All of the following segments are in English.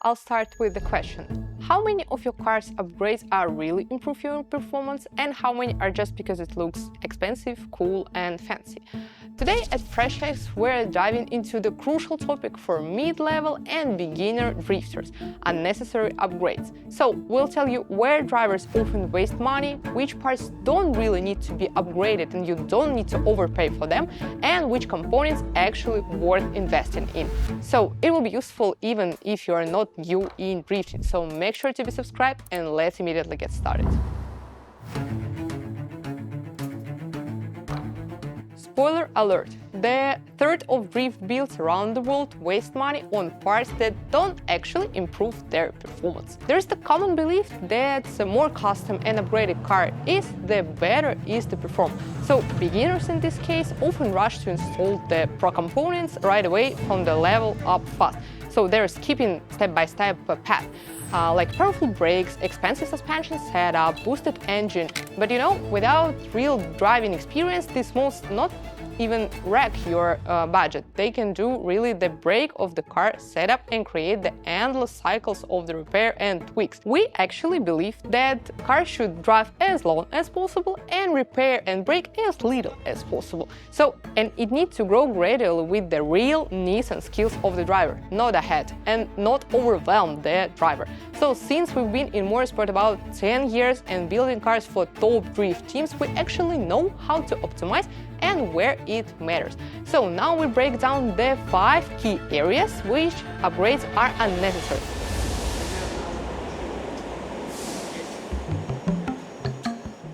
I'll start with the question. How many of your car's upgrades are really improve your performance and how many are just because it looks expensive, cool and fancy? Today at FreshX we're diving into the crucial topic for mid-level and beginner drifters, unnecessary upgrades. So we'll tell you where drivers often waste money, which parts don't really need to be upgraded and you don't need to overpay for them, and which components actually worth investing in. So it will be useful even if you are not new in drifting, so make sure to be subscribed and let's immediately get started. Spoiler alert! The third of drift builds around the world waste money on parts that don't actually improve their performance. There's the common belief that the more custom and upgraded car is, the better is the performance. So beginners in this case often rush to install the pro components right away from the level up fast. So they're skipping step-by-step path. Like powerful brakes, expensive suspension setup, boosted engine. But you know, without real driving experience, these modes not even wreck your budget. They can do really the break of the car setup and create the endless cycles of the repair and tweaks. We actually believe that cars should drive as long as possible and repair and break as little as possible. And it needs to grow gradually with the real needs and skills of the driver, not ahead, and not overwhelm the driver. So since we've been in motorsport about 10 years and building cars for top drift teams, we actually know how to optimize and where it matters. So now we break down the 5 key areas which upgrades are unnecessary.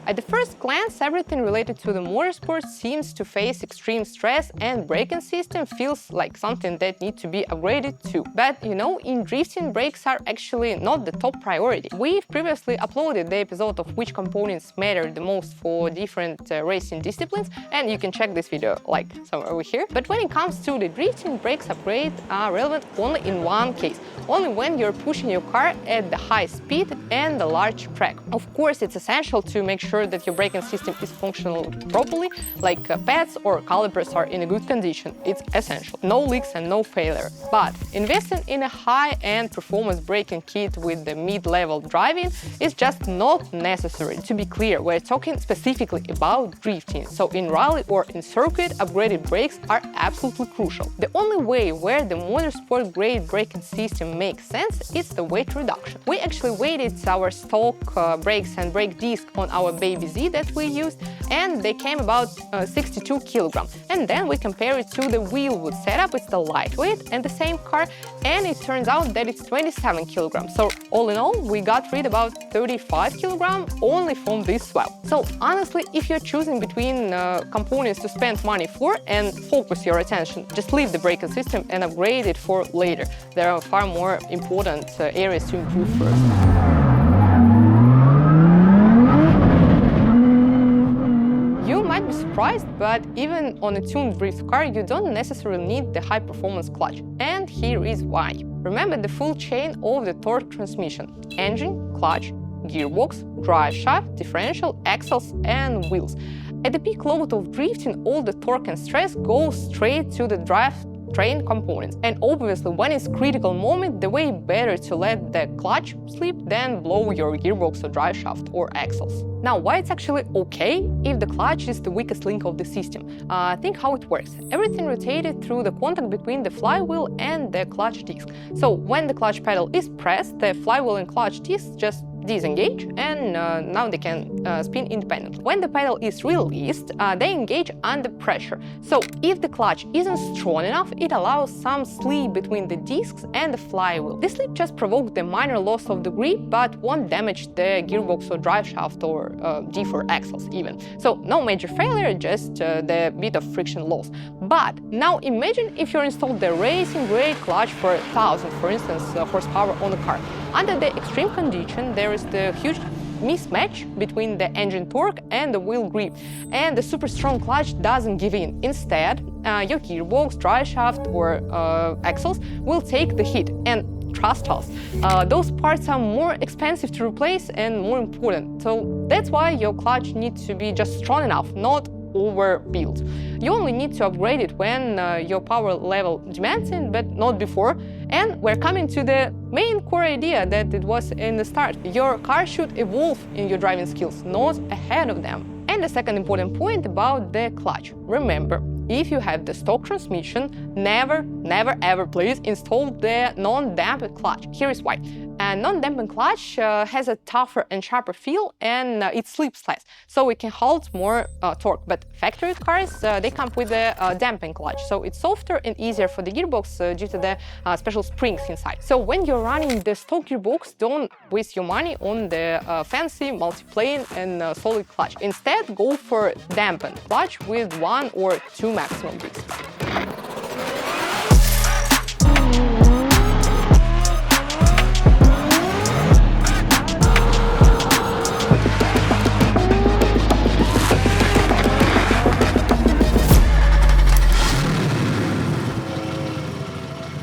At the first glance, everything related to the motorsport seems to face extreme stress and braking system feels like something that needs to be upgraded too. But you know, in drifting, brakes are actually not the top priority. We've previously uploaded the episode of which components matter the most for different racing disciplines, and you can check this video like somewhere over here. But when it comes to the drifting, brakes upgrades are relevant only in one case, only when you're pushing your car at the high speed and the large track. Of course, it's essential to make sure that your braking system is functional properly, like pads or calipers are in a good condition. It's essential. No leaks and no failure. But investing in a high-end performance braking kit with the mid-level driving is just not necessary. To be clear, we're talking specifically about drifting. So in rally or in circuit, upgraded brakes are absolutely crucial. The only way where the motorsport grade braking system makes sense is the weight reduction. We actually weighted our stock brakes and brake disc on our Baby Z that we used, and they came about 62 kilograms. And then we compare it to the Wheelwood setup. It's the lightweight and the same car, and it turns out that it's 27 kilograms. So all in all, we got rid about 35 kilograms only from this swap. So honestly, if you're choosing between components to spend money for and focus your attention, just leave the braking system and upgrade it for later. There are far more important areas to improve first. Surprised, but even on a tuned drift car, you don't necessarily need the high-performance clutch. And here is why. Remember the full chain of the torque transmission: engine, clutch, gearbox, drive shaft, differential, axles and wheels. At the peak load of drifting, all the torque and stress goes straight to the drivetrain components. And obviously, when it's critical moment, the way better to let the clutch slip than blow your gearbox or drive shaft or axles. Now, why it's actually okay if the clutch is the weakest link of the system? Think how it works. Everything rotated through the contact between the flywheel and the clutch disc. So when the clutch pedal is pressed, the flywheel and clutch disc just disengage, and now they can spin independently. When the pedal is released, they engage under pressure. So if the clutch isn't strong enough, it allows some slip between the discs and the flywheel. This slip just provokes the minor loss of the grip, but won't damage the gearbox or drive shaft or diff or axles even. So no major failure, just the bit of friction loss. But now imagine if you installed the racing grade clutch for 1000, for instance, horsepower on the car. Under the extreme condition, there is the huge mismatch between the engine torque and the wheel grip, and the super strong clutch doesn't give in. Instead, your gearbox, drive shaft or axles will take the hit, and trust us, those parts are more expensive to replace and more important. So that's why your clutch needs to be just strong enough, not overbuilt. You only need to upgrade it when your power level demands it, but not before. And we're coming to the main core idea that it was in the start. Your car should evolve in your driving skills, not ahead of them. And the second important point about the clutch. Remember, if you have the stock transmission, never ever please install the non-damped clutch. Here is why. A non-damping clutch has a tougher and sharper feel, and it slips less, so it can hold more torque. But factory cars, they come with a damping clutch, so it's softer and easier for the gearbox due to the special springs inside. So when you're running the stock gearbox, don't waste your money on the fancy multi-plane and solid clutch. Instead, go for dampened clutch with 1 or 2 maximum beats.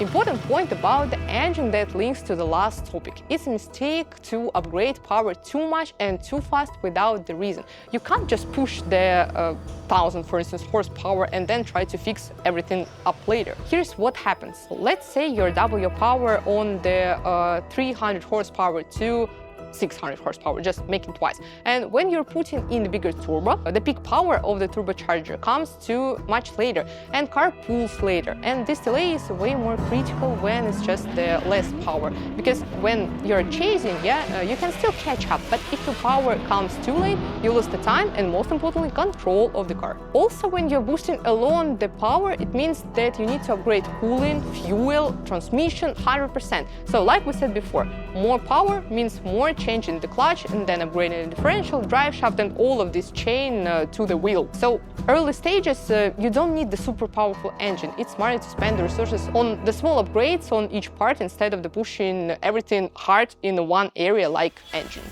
Important point about the engine that links to the last topic. It's a mistake to upgrade power too much and too fast without the reason. You can't just push the 1000, for instance, horsepower and then try to fix everything up later. Here's what happens. Let's say you double your power on the 300 horsepower to 600 horsepower, just make it twice. And when you're putting in the bigger turbo, the peak power of the turbocharger comes to much later and car pulls later. And this delay is way more critical when it's just the less power, because when you're chasing, you can still catch up, but if the power comes too late, you lose the time and most importantly, control of the car. Also, when you're boosting along the power, it means that you need to upgrade cooling, fuel, transmission 100%. So like we said before, more power means more change in the clutch and then upgrading the differential, drive shaft and all of this chain to the wheel. So early stages, you don't need the super powerful engine. It's smarter to spend the resources on the small upgrades on each part instead of the pushing everything hard in one area like engine.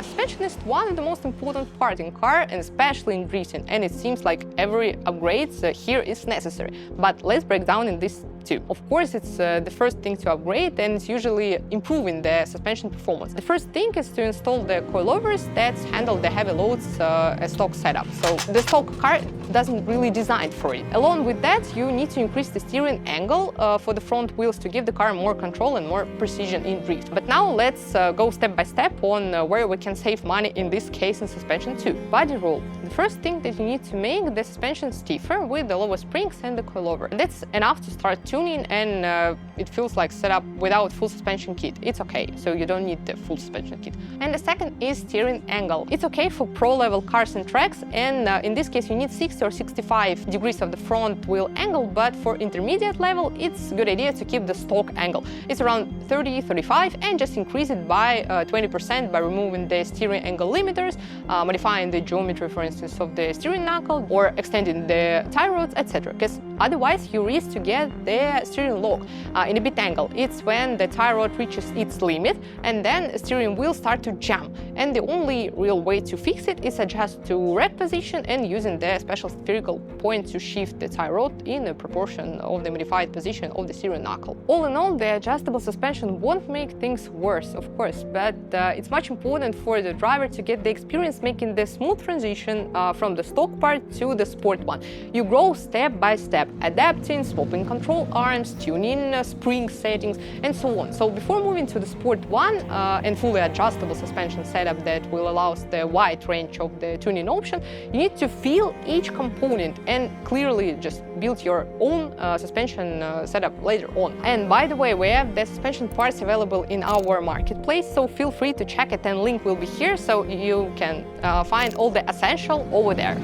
Suspension is one of the most important parts in car and especially in drifting, and it seems like every upgrade here is necessary. But let's break down in this too. Of course, it's the first thing to upgrade, and it's usually improving the suspension performance. The first thing is to install the coilovers that handle the heavy loads as stock setup. So the stock car doesn't really design for it. Along with that, you need to increase the steering angle for the front wheels to give the car more control and more precision in drift. But now let's go step by step on where we can save money in this case in suspension too. Body roll. The first thing that you need to make the suspension stiffer with the lower springs and the coilover. That's enough to start tuning, and it feels like setup without full suspension kit. It's okay, so you don't need the full suspension kit. And the second is steering angle. It's okay for pro level cars and tracks, and in this case you need 60 or 65 degrees of the front wheel angle, but for intermediate level it's a good idea to keep the stock angle. It's around 30-35 and just increase it by 20% by removing the steering angle limiters, modifying the geometry, for instance, of the steering knuckle, or extending the tie rods, etc. Because otherwise you risk to get the steering lock in a bit angle. It's when the tie rod reaches its limit and then steering wheel start to jam. And the only real way to fix it is adjust to rack position and using the special spherical point to shift the tie rod in a proportion of the modified position of the steering knuckle. All in all, the adjustable suspension won't make things worse, of course, but it's much important for the driver to get the experience making the smooth transition from the stock part to the sport one. You grow step by step, adapting, swapping control arms, tuning spring settings, and so on. So before moving to the sport one and fully adjustable suspension setup that will allow the wide range of the tuning option, you need to feel each component and clearly just build your own suspension setup later on. And by the way, we have the suspension parts available in our marketplace, so feel free to check it, and link will be here so you can find all the essential over there.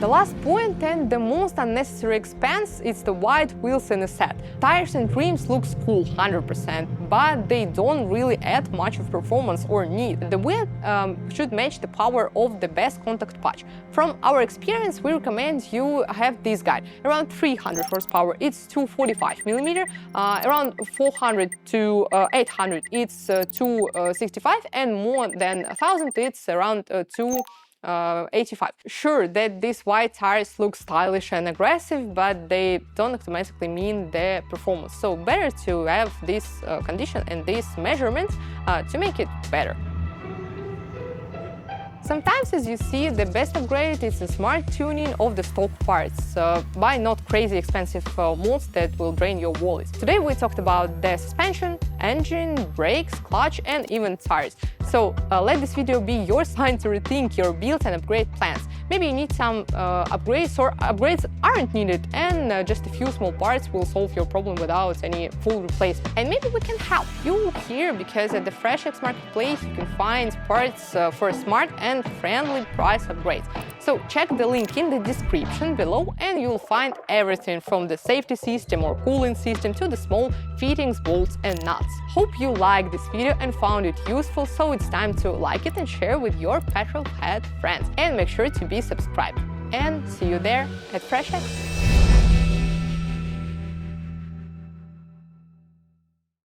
The last point and the most unnecessary expense is the wide wheels in a set. Tires and rims looks cool 100%, but they don't really add much of performance or need. The width should match the power of the best contact patch. From our experience, we recommend you have this guide. Around 300 horsepower, it's 245mm, around 400 to 800, it's 265, and more than 1000, it's around 285. Sure that these wide tires look stylish and aggressive, but they don't automatically mean the performance. So better to have this condition and these measurements to make it better. Sometimes, as you see, the best upgrade is a smart tuning of the stock parts. Buy not crazy expensive mods that will drain your wallet. Today we talked about the suspension, engine, brakes, clutch, and even tires. So let this video be your sign to rethink your build and upgrade plans. Maybe you need some upgrades, or upgrades aren't needed, and just a few small parts will solve your problem without any full replacement. And maybe we can help you here, because at the FreshX Marketplace you can find parts for smart and friendly price upgrades. So check the link in the description below and you'll find everything from the safety system or cooling system to the small fittings, bolts and nuts. Hope you liked this video and found it useful, so it's time to like it and share with your petrol head friends. And make sure to be subscribed. And see you there at FreshX.